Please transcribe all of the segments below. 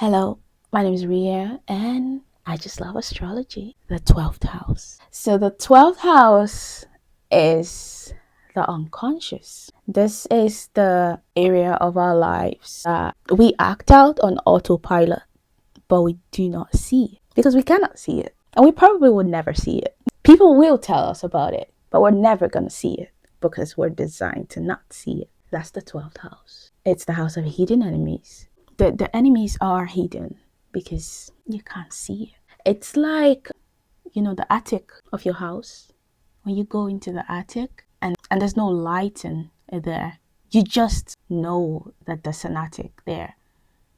Hello, my name is Ria and I just love astrology. The 12th house. So, the 12th house is the unconscious. This is the area of our lives that we act out on autopilot, but we do not see because we cannot see it. And we probably would never see it. People will tell us about it, but we're never going to see it because we're designed to not see it. That's the 12th house. It's the house of hidden enemies. The enemies are hidden because you can't see it. It's like, the attic of your house. When you go into the attic and there's no light in there, you just know that there's an attic there,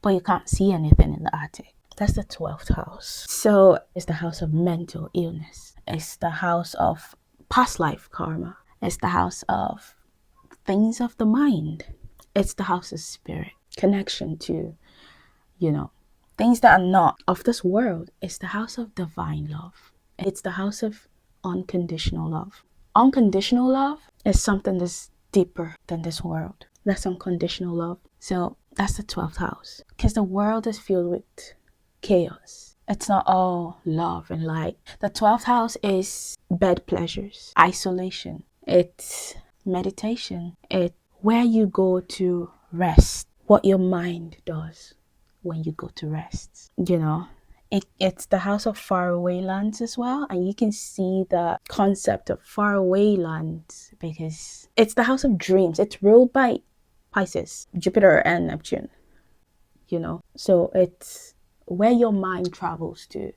but you can't see anything in the attic. That's the 12th house. So it's the house of mental illness. It's the house of past life karma. It's the house of things of the mind. It's the house of spirit. Connection to, things that are not of this world. It's the house of divine love. It's the house of unconditional love. Unconditional love is something that's deeper than this world. That's unconditional love. So that's the 12th house. Because the world is filled with chaos. It's not all love and light. The 12th house is bed pleasures, isolation. It's meditation. It's where you go to rest. What your mind does when you go to rest. It's the house of faraway lands as well. And you can see the concept of faraway lands because it's the house of dreams. It's ruled by Pisces, Jupiter and Neptune. So it's where your mind travels to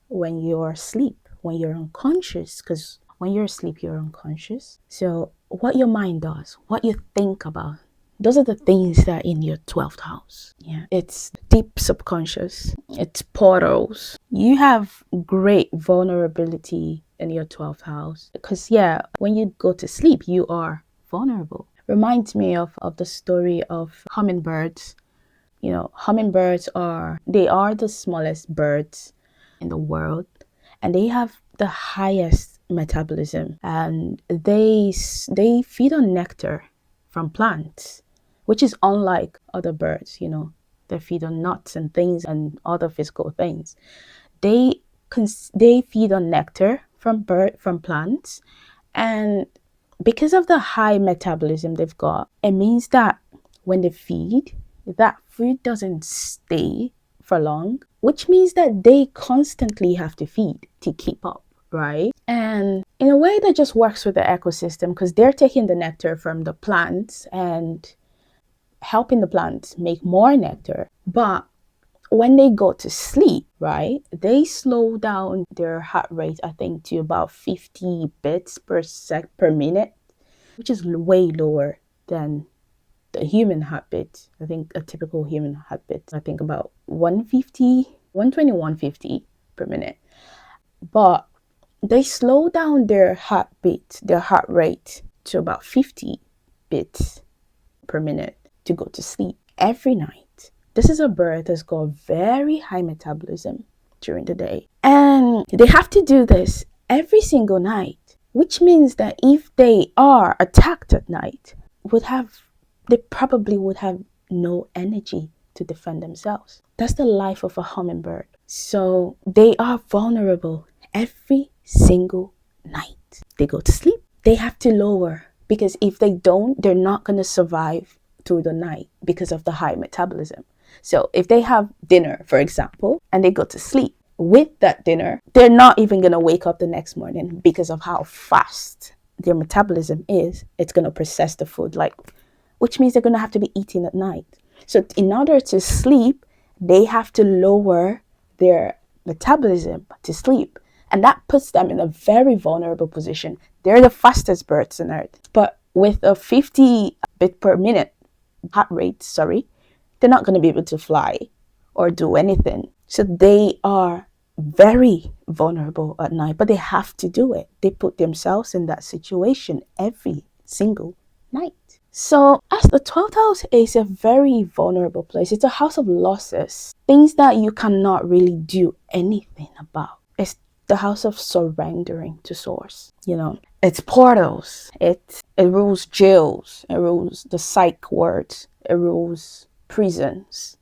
when you're asleep, when you're unconscious, because when you're asleep, you're unconscious. So what your mind does, what you think about, those are the things that are in your 12th house. Yeah, it's deep subconscious. It's portals. You have great vulnerability in your 12th house because, when you go to sleep, you are vulnerable. Reminds me of the story of hummingbirds. Hummingbirds are the smallest birds in the world, and they have the highest metabolism, and they feed on nectar from plants, which is unlike other birds. They feed on nuts and things and other physical things. They feed on nectar from plants, and because of the high metabolism they've got, it means that when they feed, that food doesn't stay for long, which means that they constantly have to feed to keep up, right? And in a way that just works with the ecosystem because they're taking the nectar from the plants and helping the plants make more nectar. But when they go to sleep, right, they slow down their heart rate, I think, to about 50 beats per minute, which is way lower than the human heartbeat. I think a typical human heartbeat, I think about 120, 150 per minute. But they slow down their heartbeat, their heart rate to about 50 beats per minute to go to sleep every night. This is a bird that's got very high metabolism during the day. And they have to do this every single night, which means that if they are attacked at night, they probably would have no energy to defend themselves. That's the life of a hummingbird. So they are vulnerable every single night. They go to sleep. They have to lower because if they don't, they're not going to survive through the night because of the high metabolism. So if they have dinner, for example, and they go to sleep, with that dinner, they're not even going to wake up the next morning because of how fast their metabolism is. It's going to process the food, which means they're going to have to be eating at night. So in order to sleep, they have to lower their metabolism to sleep. And that puts them in a very vulnerable position. They're the fastest birds on earth. But with a 50 bit per minute heart rate, they're not going to be able to fly or do anything. So they are very vulnerable at night, but they have to do it. They put themselves in that situation every single night. So as the 12th house is a very vulnerable place. It's a house of losses, things that you cannot really do anything about. It's the house of surrendering to source. It's portals. It rules jails. It rules the psych wards. It rules prisons.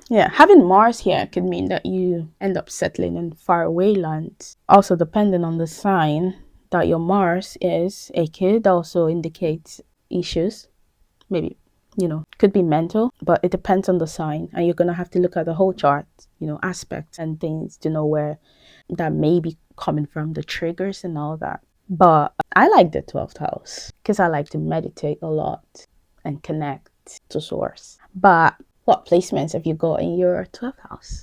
Yeah, having Mars here could mean that you end up settling in faraway lands. Also, depending on the sign that your Mars is, it could also indicate issues. Maybe, could be mental, but it depends on the sign. And you're going to have to look at the whole chart, aspects and things to know where that may be coming from, the triggers and all that. But I like the 12th house because I like to meditate a lot and connect to source. But what placements have you got in your 12th house?